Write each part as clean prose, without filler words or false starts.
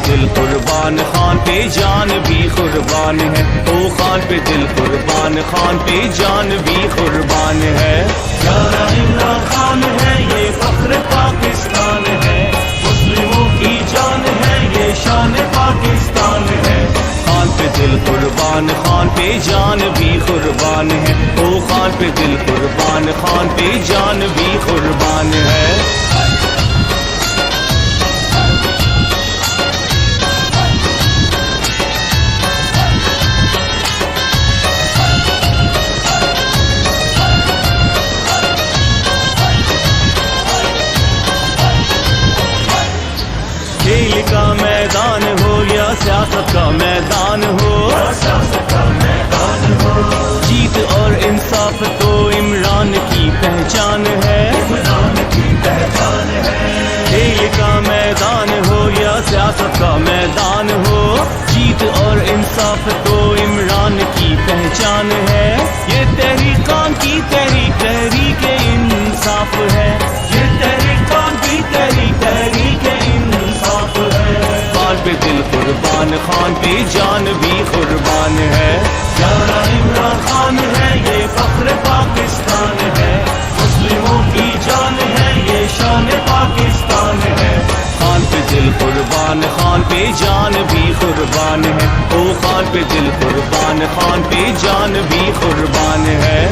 دل قربان، خان پہ جان بھی قربان ہے، او خان پہ دل قربان، خان پہ جان بھی قربان ہے۔ پیارا عمران خان ہے یہ فخر پاکستان ہے، مسلموں کی جان ہے یہ شان پاکستان ہے۔ خان پہ دل قربان، خان پہ جان بھی قربان ہے، او خان پہ دل قربان، خان پہ جان بھی قربان ہے۔ کھیل کا میدان ہو یا سیاست کا میدان ہو، جیت اور انصاف تو عمران کی پہچان ہے۔ کھیل کا میدان ہو یا سیاست کا میدان ہو، جیت اور انصاف تو عمران کی پہچان ہے۔ یہ تحریکان کی تحریک، تحریک انصاف ہے، یہ تحریکان کی تحریک، تحریک انصاف ہے۔ خان پہ دل قربان، خان پہ جان بھی قربان ہے۔ پیارا عمران خان ہے یہ فخر پاکستان ہے، مسلموں کی جان ہے یہ شان پاکستان ہے۔ خان پہ دل قربان، خان پہ جان بھی قربان ہے، او خان پہ دل قربان، خان پہ جان بھی قربان ہے۔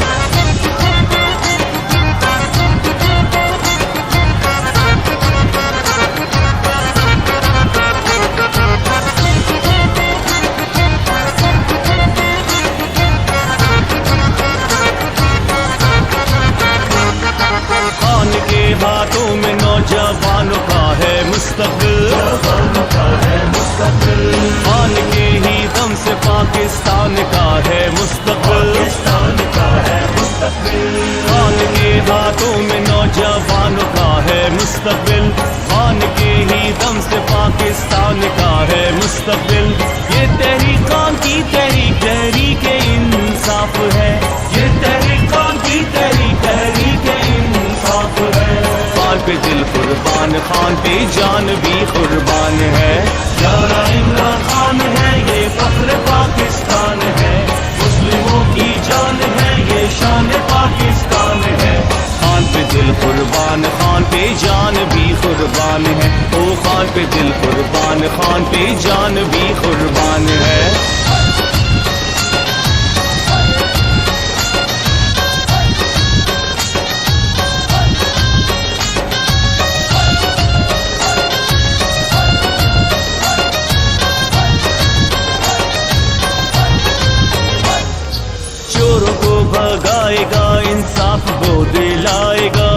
ہاتھوں میں نوجوانوں کا ہے مستقبل، خان کے ہی دم سے پاکستان کا ہے مستقبل، خان کے ہاتھوں میں نوجوانوں کا ہے مستقبل، خان کے ہی دم سے پاکستان کا ہے مستقبل۔ یہ تحریکان کی تحریک، تحریک انصاف ہے، یہ تحریکان کی تحریک، تحریک انصاف ہے۔ خان پہ دل قربان، خان پہ جان بھی قربان ہے۔ پیارا عمران خان ہے یہ فخر پاکستان ہے، مسلموں کی جان ہے یہ شان پاکستان ہے۔ خان پہ دل قربان، خان پہ جان بھی قربان ہے، او خان پہ دل قربان، خان پہ جان بھی قربان ہے۔ چوروں کو بھگائے گا، انصاف وہ دلائے گا،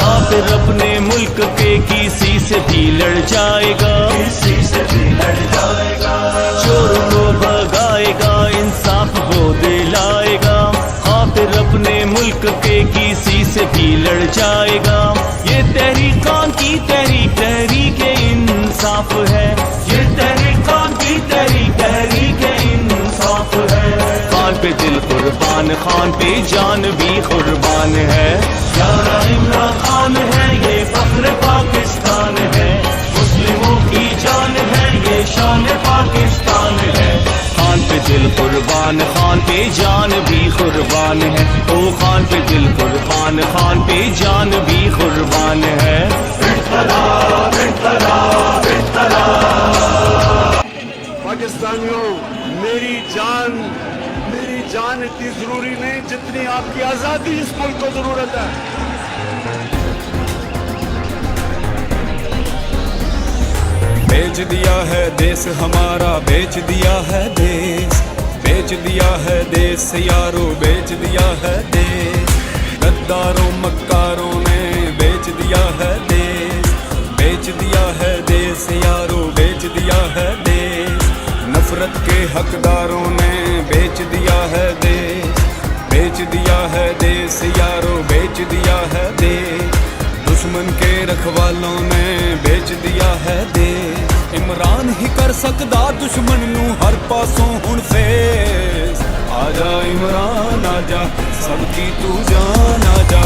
خاطر اپنے ملک کے کسی سے بھی لڑ جائے گا، چوروں کو بھگائے گا، انصاف وہ دلائے گا، خاطر اپنے ملک کے کسی سے بھی لڑ جائے گا۔ یہ تحریکان کی تحریک، تحریک انصاف ہے، یہ تحریکان کی تحریک، تحریک انصاف ہے۔ خان پہ دل قربان، خان پہ جان بھی قربان ہے۔ پیارا عمران خان ہے یہ فخر پاکستان ہے، مسلموں کی جان ہے یہ شان پاکستان ہے۔ خان پہ دل قربان، خان پہ جان بھی قربان ہے، او خان پہ دل قربان، خان پہ جان بھی قربان ہے۔ پاکستانیوں، میری جان اتنی ضروری نہیں جتنی آپ کی آزادی اس ملک کو ضرورت ہے۔ بیچ دیا ہے دیس ہمارا، بیچ دیا ہے دیس، بیچ دیا ہے دیس یارو، بیچ دیا ہے دیس، غداروں مکاروں نے بیچ دیا ہے دیس، بیچ دیا ہے دیس یارو، بیچ دیا ہے دیس، نفرت کے حقداروں نے بیچ دیا ہے دیس، بیچ دیا ہے دیس یارو، بیچ دیا ہے دیس، دشمن کے رکھوالوں نے بیچ دیا ہے دیس، عمران ہی کر سکدا دشمن نو ہر پاسوں ہن فیس، آجا عمران آجا سب کی تو جان آجا،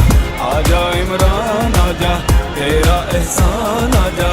آجا عمران آجا تیرا احسان آجا،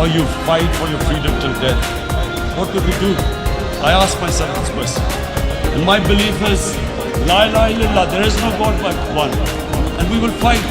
Or you fight for your freedom till death. What would we do? I ask myself this question. And my belief is, La ilaha illallah, there is no God but one. And we will fight.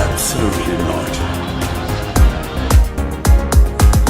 Absolutely not.